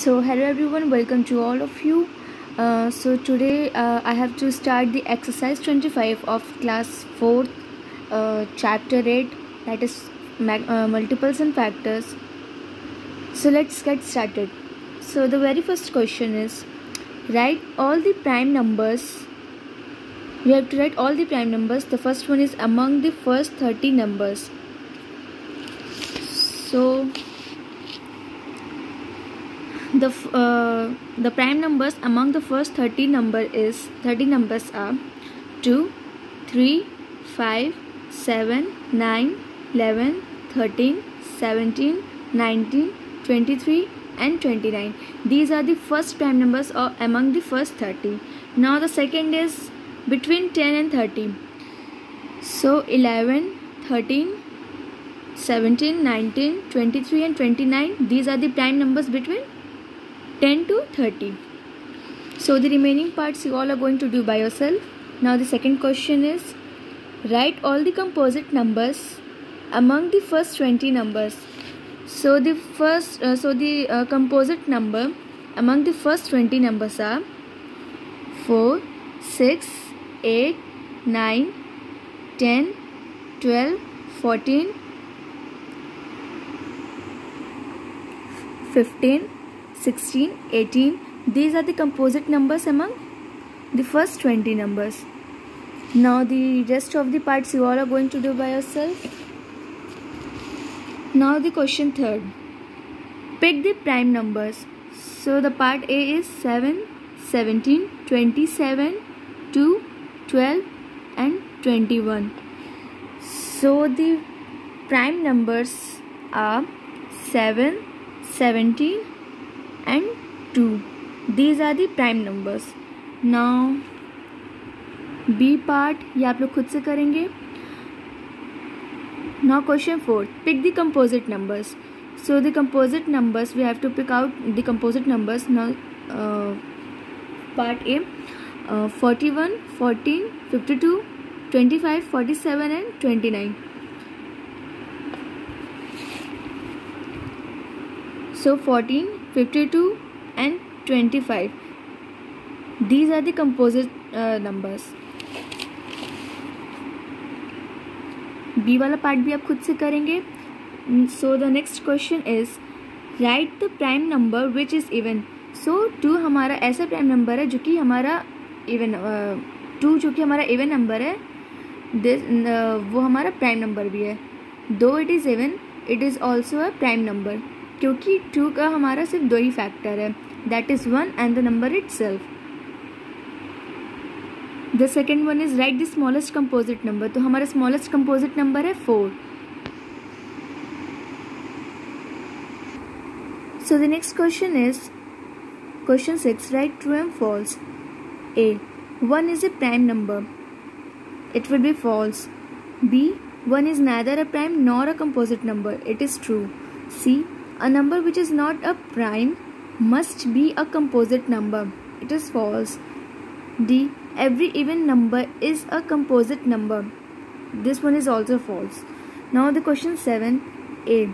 So hello everyone, welcome to all of you. So today I have to start the exercise 25 of class 4th, chapter 8, that is multiples and factors. So let's get started. So the very first question is, write all the prime numbers. We have to write all the prime numbers. The first one is among the first 30 numbers. So the prime numbers among the first 30 numbers are 2, 3, 5, 7, 9, 11, 13, 17, 19, 23 and 29. These are the first prime numbers among the first 30. Now the second is between 10 and 30. So 11, 13, 17, 19, 23 and 29. These are the prime numbers between 10 to 30. So the remaining parts you all are going to do by yourself. Now the second question is, write all the composite numbers among the first 20 numbers. So the composite number among the first 20 numbers are 4, 6, 8, 9, 10, 12, 14, 15, 16, 18. These are the composite numbers among the first 20 numbers. Now the rest of the parts you all are going to do by yourself. Now the question third. Pick the prime numbers. So the part A is 7, 17, 27, 2, 12 and 21. So the prime numbers are 7, 17 and 2. These are the prime numbers. Now B part ये आप लोग खुद से करेंगे. Now question 4. Pick the composite numbers. So the composite numbers, we have to pick out the composite numbers. Now part A, 41, 14, 52, 25, 47 and 29. So 14, 52 and 25. These are the composite numbers. B वाला part भी आप खुद से करेंगे. So the next question is, write the prime number which is even. So 2 हमारा ऐसा prime number है जो कि हमारा even 2 जो कि हमारा even number है, वो हमारा prime number भी है. Though it is even, it is also a prime number. क्योंकि 2 का हमारा सिर्फ 2 ही फैक्टर है, that is 1 and the number itself. The second one is write the smallest composite number. तो हमारा smallest composite number है 4. So the next question is question 6. Write true and false. A. 1 is a prime number. It will be false. B. 1 is neither a prime nor a composite number. It is true. C. A number which is not a prime must be a composite number. It is false. D. Every even number is a composite number. This one is also false. Now the question 7. A.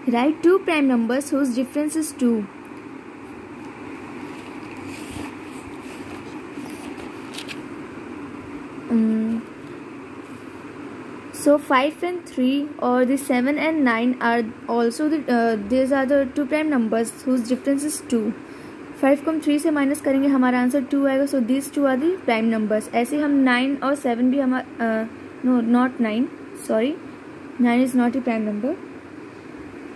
Write 2 prime numbers whose difference is 2. So 5 and 3 or the 7 and 9 are also these are the 2 prime numbers whose difference is 2. 5 को हम 3 से minus करेंगे, हमारा answer 2 आएगा. So this 2 are the prime numbers. ऐसे हम 9 और 7 भी हमारा no not 9 sorry 9 is not a prime number.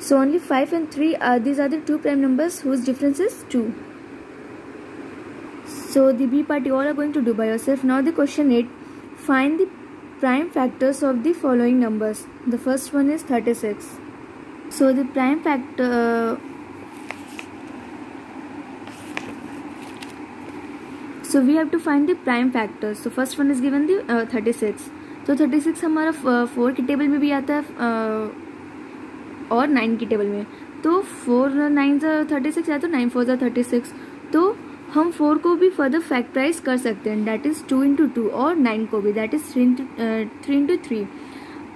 So only 5 and 3 are these are the 2 prime numbers whose difference is 2. So the B part you all are going to do by yourself. Now the question 8. Find the prime factors of the following numbers. The first one is 36. So the prime factor so we have to find the prime factors. So first one is given the 36. तो 36 हमारा 4 की table में भी आता है और 9 की table में. तो 4 9 36 या तो 9 4 36. तो हम 4 को भी फर्दर फैक्टराइज कर सकते हैं, दैट इज़ 2 into 2 और 9 को भी दैट इज़ 3 into 3.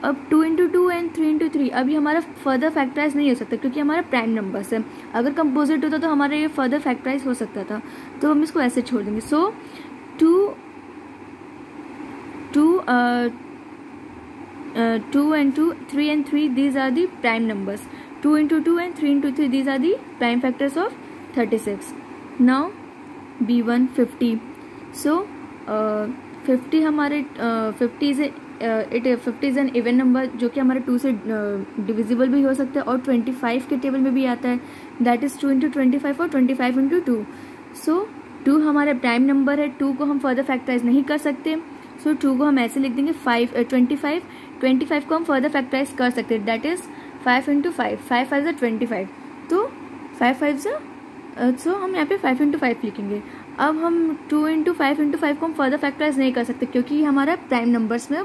अब 2 इंटू 2 एंड 3 इंटू 3, अभी हमारा फर्दर फैक्टराइज नहीं हो सकता क्योंकि हमारा प्राइम नंबर्स है। अगर कंपोजिट होता तो हमारा ये फर्दर फैक्टराइज हो सकता था, तो हम इसको ऐसे छोड़ देंगे। सो 2 and 2, 3 and 3, these are the prime numbers. 2 into 2 and 3 into 3, these are the prime factors of 36. Now B1 50. So 50 हमारे 50 is 50 is an even number जो कि हमारे 2 से डिविजिबल भी हो सकता है और 25 के टेबल में भी आता है, दैट इज 2 into 25 और 25 into 2. सो 2 हमारे प्राइम नंबर है, 2 को हम फर्दर फैक्टराइज नहीं कर सकते, सो 2 को हम ऐसे लिख देंगे 25 को हम फर्दर फैक्टराइज कर सकते हैं, दैट इज 5 into 5, 5 5 is 25, तो 5 5 सो हम यहाँ पे 5 into 5 लिखेंगे। अब हम 2 into 5 into 5 को हम फर्दर फैक्टराइज नहीं कर सकते क्योंकि हमारा प्राइम नंबर्स में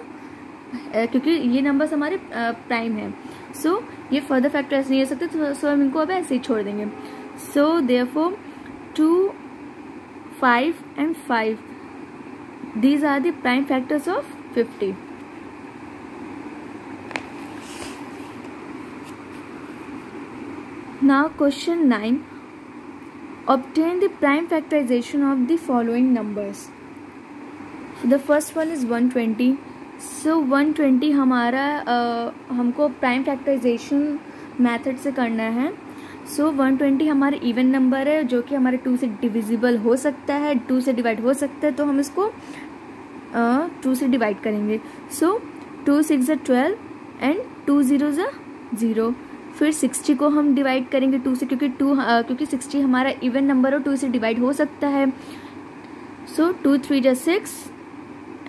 क्योंकि ये नंबर्स हमारे प्राइम है, सो ये फर्दर फैक्टराइज नहीं हो सकते, सो हम इनको अब ऐसे ही छोड़ देंगे। So therefore 2, 5 and 5, these are the prime factors of 50. Now question 9, obtain the prime factorization of the following numbers. The first one is 120. So 120 हमारा हमको प्राइम फैक्टराइजेशन मेथड से करना है। सो 120 हमारा इवन नंबर है जो कि हमारे 2 से डिविजिबल हो सकता है, 2 से डिवाइड हो सकता है, तो हम इसको 2 से डिवाइड करेंगे। सो 2 6 12 एंड 2 0 0। फिर 60 को हम डिवाइड करेंगे 2 से क्योंकि 60 हमारा इवन नंबर और 2 से डिवाइड हो सकता है। सो 2 3 6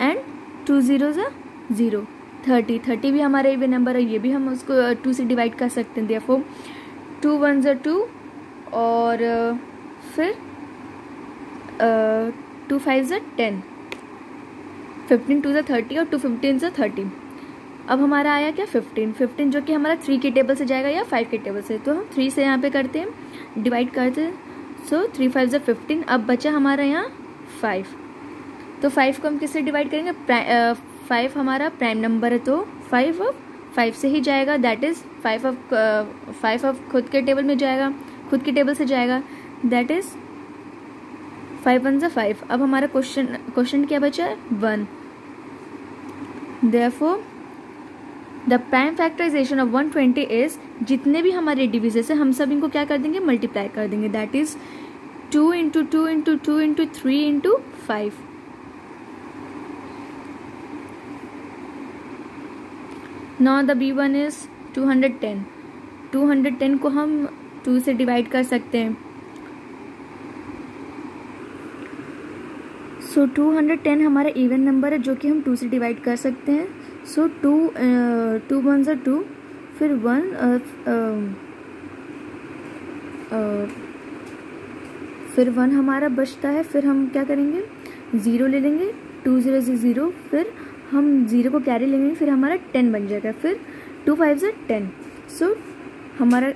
एंड 2 0 0। 30 भी हमारा इवन नंबर है, ये भी हम उसको 2 से डिवाइड कर सकते हैं, देयरफॉर 2 1 2 और फिर 2 5 10, 15 2 30 और 2 15 30। अब हमारा आया क्या 15 जो कि हमारा 3 के टेबल से जाएगा या 5 के टेबल से, तो हम 3 से यहाँ पे करते हैं, डिवाइड करते हैं। सो 3 5 15। अब बचा हमारा यहाँ 5, तो 5 को हम किससे डिवाइड करेंगे, 5 हमारा प्राइम नंबर है तो 5 अब 5 से ही जाएगा, दैट इज 5 अब खुद के टेबल में जाएगा, खुद के टेबल से जाएगा, दैट इज 5 1 5। अब हमारा क्वेश्चन क्या बचा है 1। Therefore the prime factorization of 120 is, जितने भी हमारे डिविजर्स है हम सब इनको क्या कर देंगे, मल्टीप्लाई कर देंगे, that is 2 into 2 into 2 into 3 into 5। Now the B1 is 210. 210 को हम 2 से डिवाइड कर सकते हैं। सो 210 हमारा इवन नंबर है जो कि हम 2 से डिवाइड कर सकते हैं। सो 2 1 2, फिर 1 हमारा बचता है, फिर हम क्या करेंगे 0 ले लेंगे, 2 0 0, फिर हम 0 को कैरी लेंगे, फिर हमारा 10 बन जाएगा, फिर 2 5 10। सो हमारा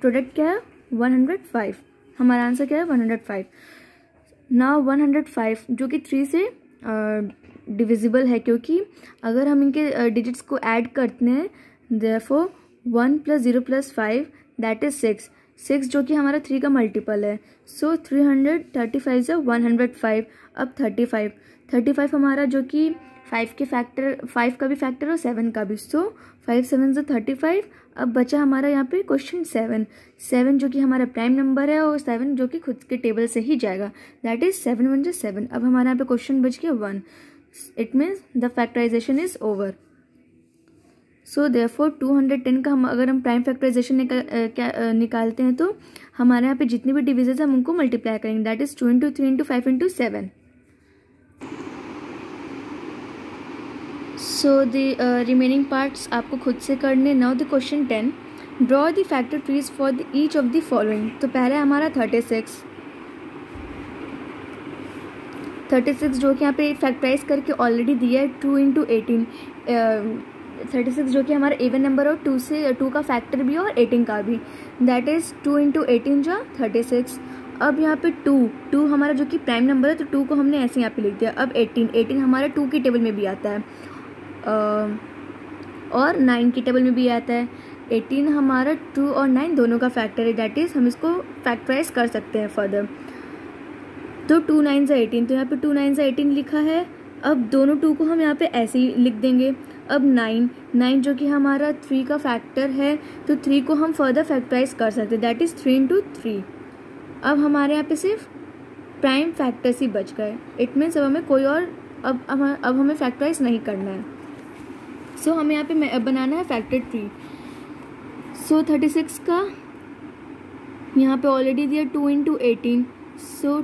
प्रोडक्ट क्या है 105, हमारा आंसर क्या है 105। नाउ 105 जो कि 3 से डिविजिबल है क्योंकि अगर हम इनके डिजिट्स को ऐड करते हैं, देयरफॉर 1 + 0 + 5 दैट इज 6 जो कि हमारा 3 का मल्टीपल है। सो 335 से 105। अब 35 हमारा जो कि 5 का भी फैक्टर और 7 का भी, सो 5 7 से 35। अब बचा हमारा यहाँ पे क्वेश्चन 7 जो कि हमारा प्राइम नंबर है और 7 जो कि खुद के टेबल से ही जाएगा, दैट इज 7 1 7। अब हमारे यहाँ पे क्वेश्चन बच गया 1, it means the factorization is over. So therefore 210 का अगर हम प्राइम फैक्टराइजेशन निकालते हैं तो हमारे यहाँ पे जितनी भी डिविजन है हम उनको मल्टीप्लाई करेंगे, that is 2 into 3 into 5 into 7। So the remaining parts आपको खुद से करने। Now the question 10, draw the factor trees for the each of the following. तो पहले हमारा 36 जो कि यहाँ पे फैक्टराइज करके ऑलरेडी दिया है 2 into 18। 36 जो कि हमारा इवन नंबर हो, 2 का फैक्टर भी हो और 18 का भी, दैट इज 2 into 18 जो 36। अब यहाँ पे 2 हमारा जो कि प्राइम नंबर है तो 2 को हमने ऐसे यहाँ पे लिख दिया। अब 18 हमारा 2 की टेबल में भी आता है, और 9 की टेबल में भी आता है। 18 हमारा 2 और 9 दोनों का फैक्टर है, दैट इज़ हम इसको फैक्टराइज कर सकते हैं फर्दर। तो 2 9 ज़ा 18, तो यहाँ पे 2 9 ज़ा 18 लिखा है। अब दोनों 2 को हम यहाँ पे ऐसे ही लिख देंगे। अब 9 जो कि हमारा 3 का फैक्टर है, तो 3 को हम फर्दर फैक्टराइज कर सकते हैं, दैट इज़ 3 इंटू 3। अब हमारे यहाँ पे सिर्फ प्राइम फैक्टर्स ही बच गए। इट मीन्स अब हमें कोई और अब हमें फैक्टराइज नहीं करना है। सो हमें यहाँ पे बनाना है फैक्टर ट्री। सो 36 का यहाँ पे ऑलरेडी दिया 2 इंटू 18, सो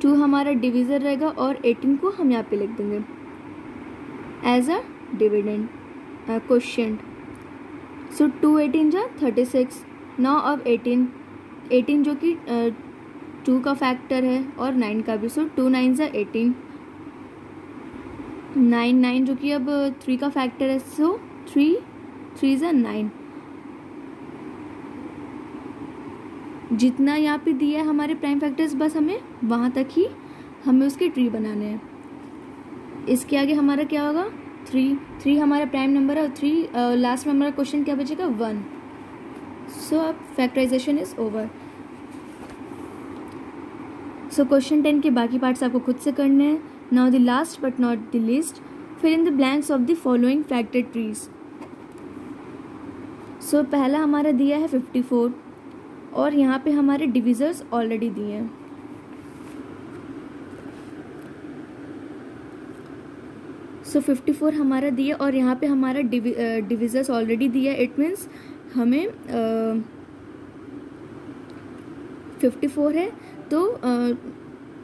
2 हमारा डिविज़र रहेगा और 18 को हम यहाँ पे लिख देंगे एज अ डिविडेंड क्वोशिएंट। सो 2 18 जा 36। नाउ अब 18 जो कि 2 का फैक्टर है और 9 का भी, सो 2 9 जा 18। 9 जो कि अब 3 का फैक्टर है, सो 3 3 जा 9। जितना यहाँ पे दिया है हमारे प्राइम फैक्टर्स, बस हमें वहाँ तक ही हमें उसके ट्री बनाने हैं। इसके आगे हमारा क्या होगा 3 हमारा प्राइम नंबर है और 3 लास्ट में हमारा क्वेश्चन क्या बचेगा 1। सो अब factorization is over. So question 10 के बाकी पार्ट्स आपको खुद से करने हैं। Now the last but not the least, fill in the blanks of the following factor trees. So पहला हमारा दिया है 54 और यहाँ पे हमारे डिविजर्स ऑलरेडी दिए हैं। सो 54 हमारा दिया और यहाँ पे हमारा डिविजर्स ऑलरेडी दिया। इट मीन्स हमें 54 है तो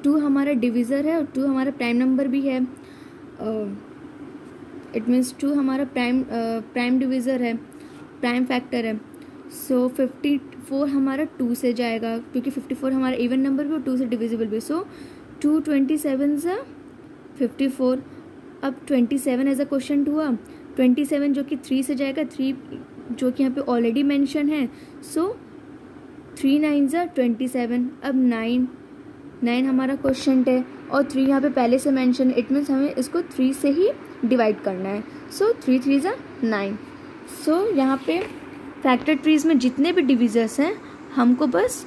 2 हमारा डिविज़र है और 2 हमारा प्राइम नंबर भी है। इट मीन्स 2 हमारा प्राइम डिविज़र है, प्राइम फैक्टर है। सो 54 हमारा 2 से जाएगा क्योंकि 54 हमारा इवन नंबर भी और 2 से डिविजिबल भी। सो 2 27 ज़ा 54। अब 27 एज अ क्वेश्चन हुआ। 27 जो कि 3 से जाएगा, 3 जो कि यहाँ पे ऑलरेडी मेंशन है। सो 3 9 ज़ा 27। अब 9 हमारा क्वेश्चन है और 3 यहाँ पे पहले से मेंशन है। इट मीन्स हमें इसको 3 से ही डिवाइड करना है। सो 3 3 ज़ा 9। सो यहाँ पे फैक्टर ट्रीज में जितने भी डिविजर्स हैं हमको बस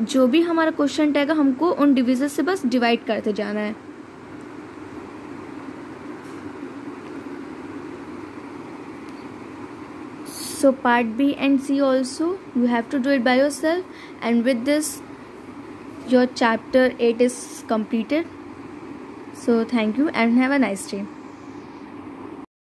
जो भी हमारा क्वेश्चन रहेगा हमको उन डिविजर्स से बस डिवाइड करते जाना है। So part B and C also you have to do it by yourself, and with this your chapter 8 is completed. So thank you and have a nice day.